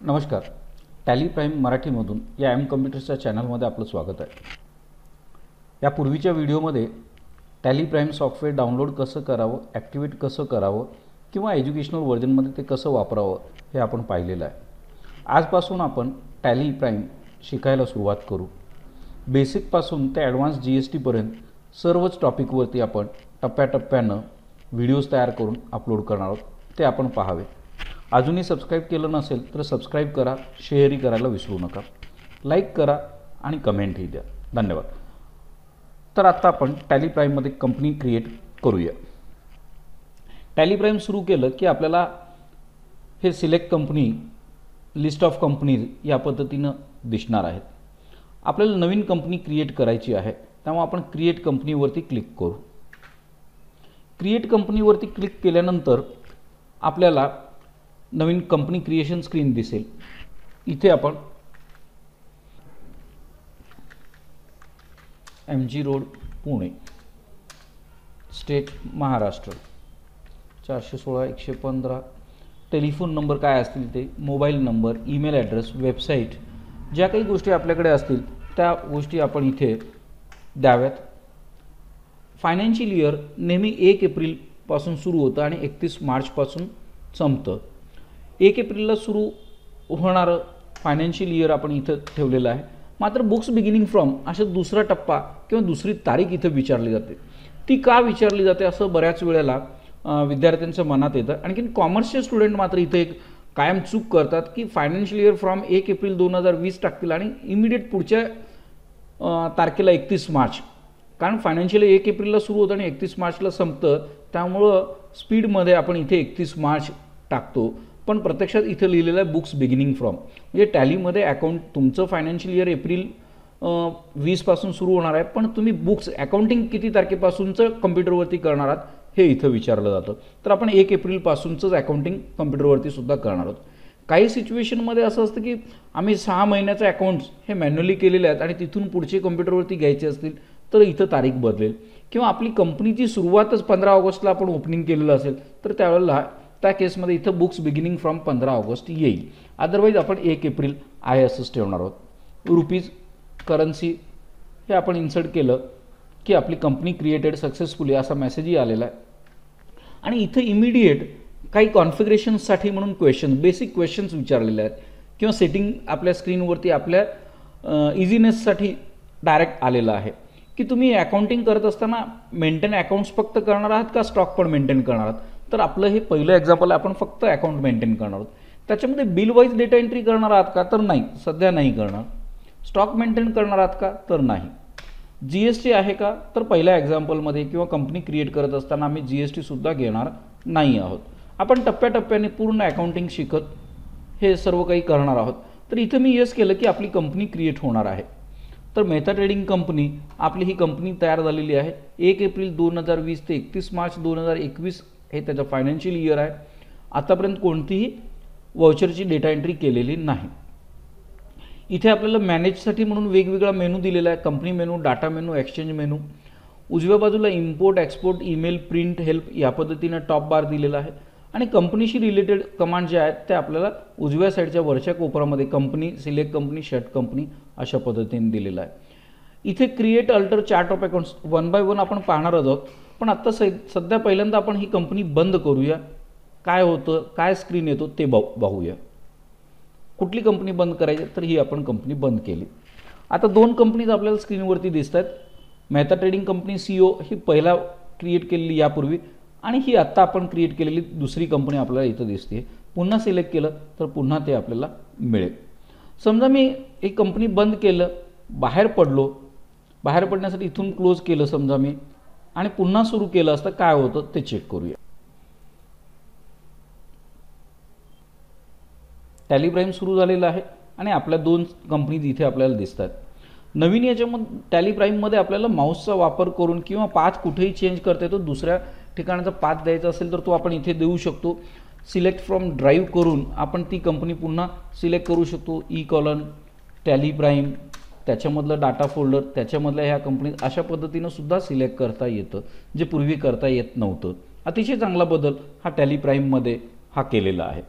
नमस्कार. Tally prime मराठीमधून या कम्प्युटर्सच्या चॅनलमध्ये आपलं स्वागत आहे. या पूर्वीच्या व्हिडिओमध्ये टॅली प्राईम सॉफ्टवेअर डाउनलोड कसं करावं, ॲक्टिवेट कसं करावं किंवा एज्युकेशनल व्हर्जनमध्ये ते कसं वापरावं हे आपण पाहिलेलं आहे. आजपासून आपण टॅली प्राईम शिकायला सुरुवात करू. बेसिकपासून ते ॲडव्हान्स GST पर्यंत सर्वच टॉपिकवरती आपण टप्प्याटप्प्यानं व्हिडिओज तयार करून अपलोड करणार आहोत. ते आपण पाहावे. अजूनही सबस्क्राईब केलं नसेल तर सबस्क्राईब करा, शेअरही करायला विसरू नका, लाईक करा आणि कमेंटही द्या. धन्यवाद. तर आता आपण टॅली प्राईममध्ये कंपनी क्रिएट करूया. टॅली प्राईम सुरू केलं की आपल्याला हे select company, list of companies या पद्धतीनं दिसणार आहेत. आपल्याला नवीन कंपनी क्रिएट करायची आहे, त्यामुळे आपण क्रिएट कंपनीवरती क्लिक करू. क्रिएट कंपनीवरती क्लिक केल्यानंतर आपल्याला नवीन कंपनी क्रिएशन स्क्रीन दिसेल. इथे आपण MG road Pune, state Maharashtra, 416-115, telephone number काय असतील ते, mobile number, email address, website, ज्या काही गोष्टी आपल्याकडे असतील त्या गोष्टी आपण इथे द्याव्यात. फायनान्शियल इयर नेहमी 1 एप्रिलपासून सुरू होतं आणि 31 मार्चपासून संपतं. 1 एप्रिलला सुरू होणारं फायनान्शियल इयर आपण इथं ठेवलेलं आहे. मात्र बुक्स बिगिनिंग फ्रॉम अशा दुसरा टप्पा किंवा दुसरी तारीख इथं विचारली जाते. ती का विचारली जाते असं बऱ्याच वेळेला विद्यार्थ्यांच्या मनात येतं. आणखीन कॉमर्सचे स्टुडंट मात्र इथं एक कायम चूक करतात की फायनान्शियल इयर फ्रॉम 1 एप्रिल 2020 टाकतील आणि इमिडिएट पुढच्या तारखेला 31 मार्च. कारण फायनान्शियल 1 एप्रिलला सुरू होतं आणि 31 मार्चला संपतं, त्यामुळं स्पीडमध्ये आपण इथे 31 मार्च टाकतो. पण प्रत्यक्षात इथं लिहिलेलं आहे बुक्स बिगिनिंग फ्रॉम. म्हणजे टॅलीमध्ये अकाउंट तुमचं फायनान्शियल इयर एप्रिल 20 पासून सुरू होणार आहे, पण तुम्ही बुक्स अकाउंटिंग किती तारखेपासूनचं कम्प्युटरवरती करणार आहात हे इथं विचारलं जातं. तर आपण 1 एप्रिलपासूनचंच अकाउंटिंग कम्प्युटरवरती सुद्धा करणार आहोत. काही सिच्युएशनमध्ये असं असतं की आम्ही 6 महिन्याचे अकाउंट्स हे मॅन्युअली केलेले आहेत आणि तिथून पुढचे कम्प्युटरवरती घ्यायचे असतील तर इथं तारीख बदलेल. किंवा आपली कंपनीची सुरुवातच 15 ऑगस्टला आपण ओपनिंग केलेलं असेल तर त्यावेळेला त्या केसमध्ये इथं बुक्स बिगिनिंग फ्रॉम 15 ऑगस्ट येईल. अदरवाईज आपण 1 एप्रिल आहे असंच ठेवणार आहोत. रुपीज करन्सी हे आपण इन्सर्ट केलं की आपली कंपनी क्रिएटेड सक्सेसफुली असा मेसेजही आलेला आहे. आणि इथं इमिडिएट काही कॉन्फिगरेशन्ससाठी म्हणून बेसिक क्वेश्चन्स विचारलेले आहेत किंवा सेटिंग आपल्या स्क्रीनवरती आपल्या इझिनेससाठी डायरेक्ट आलेलं आहे की तुम्ही अकाउंटिंग करत असताना मेंटेन अकाउंट्स फक्त करणार आहात का स्टॉक पण मेंटेन करणार आहात. तर आपलं हे पहिलं एक्झाम्पल आहे, आपण फक्त अकाउंट मेंटेन करणार आहोत. त्याच्यामध्ये बिल वाईज डेटा एंट्री करणार आहात का, तर नाही, सध्या नाही करणार. स्टॉक मेंटेन करणार आहात का, तर नाही. GST आहे का, तर पहिल्या एक्झाम्पलमध्ये किंवा कंपनी क्रिएट करत असताना आम्ही GST सुद्धा घेणार नाही आहोत. आपण टप्प्याटप्प्याने पूर्ण अकाउंटिंग शिकत हे सर्व काही करणार आहोत. तर इथं मी येस केलं की आपली कंपनी क्रिएट होणार आहे. तर मेथा ट्रेडिंग कंपनी, आपली ही कंपनी तयार झालेली आहे. 1 एप्रिल 2020 ते 31 मार्च 2021 हे त्याचं फायनान्शियल इयर आहे. आतापर्यंत कोणतीही वाउचरची डेटा एंट्री केलेली नाही. इथे आपल्याला मॅनेजसाठी म्हणून वेगवेगळा मेनू दिलेला आहे. Company menu, data menu, exchange menu. उजव्या बाजूला import, export, email, print, help या पद्धतीनं टॉप बार दिलेला आहे. आणि कंपनीशी रिलेटेड कमांड ज्या आहेत त्या आपल्याला उजव्या साईडच्या वरच्या कोपऱ्यामध्ये company, select company, shut company अशा पद्धतीने दिलेला आहे. इथे create, alter, chart of accounts 1 by 1 आपण पाहणारच आहोत. पण आत्ता सध्या पहिल्यांदा आपण ही कंपनी बंद करूया. काय होतं, काय स्क्रीन येतो ते पाहूया. कुठली कंपनी बंद करायची, तर ही आपण कंपनी बंद केली. आता 2 कंपनीज आपल्याला स्क्रीनवरती दिसत आहेत. मेथा ट्रेडिंग कंपनी CO ही पहिला क्रिएट केलेली यापूर्वी, आणि ही आत्ता आपण क्रिएट केलेली दुसरी कंपनी आपल्याला इथं दिसते. पुन्हा सिलेक्ट केलं तर पुन्हा ते आपल्याला मिळेल. समजा मी एक कंपनी बंद केलं, बाहेर पडलो, बाहेर पडण्यासाठी इथून क्लोज केलं समजा मी, आणि पुन्हा सुरू केलं असतं काय होतं ते चेक करूया. टॅली प्राईम सुरू झालेलं आहे आणि आपल्या 2 कंपनीज इथे आपल्याला दिसत आहेत. नवीन याच्यामध्ये टॅली प्राईममध्ये आपल्याला माऊसचा वापर करून किंवा पाथ कुठेही चेंज करता येतो. दुसऱ्या ठिकाणाचा पाथ द्यायचा असेल तर तो आपण इथे देऊ शकतो. सिलेक्ट फ्रॉम ड्राईव्ह करून आपण ती कंपनी पुन्हा सिलेक्ट करू शकतो. ई-कॉलन, टॅली प्राईम, त्याच्यामधलं डाटा फोल्डर, त्याच्यामधल्या ह्या कंपनी अशा पद्धतीनं सुद्धा सिलेक्ट करता येतं, जे पूर्वी करता येत नव्हतं. अतिशय चांगला बदल हा टॅली प्राईममध्ये हा केलेला आहे.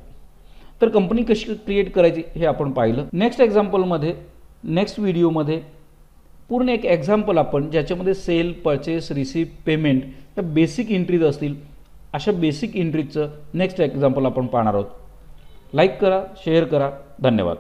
तर कंपनी कशी क्रिएट करायची हे आपण पाहिलं. नेक्स्ट एक्झाम्पलमध्ये नेक्स्ट व्हिडिओमध्ये पूर्ण एक एक्झाम्पल आपण ज्याच्यामध्ये सेल, परचेस, रिसीव्ह, पेमेंट या बेसिक एंट्रीज असतील, अशा बेसिक एंट्रीजचं नेक्स्ट एक्झाम्पल आपण पाहणार आहोत. लाईक करा, शेअर करा. धन्यवाद.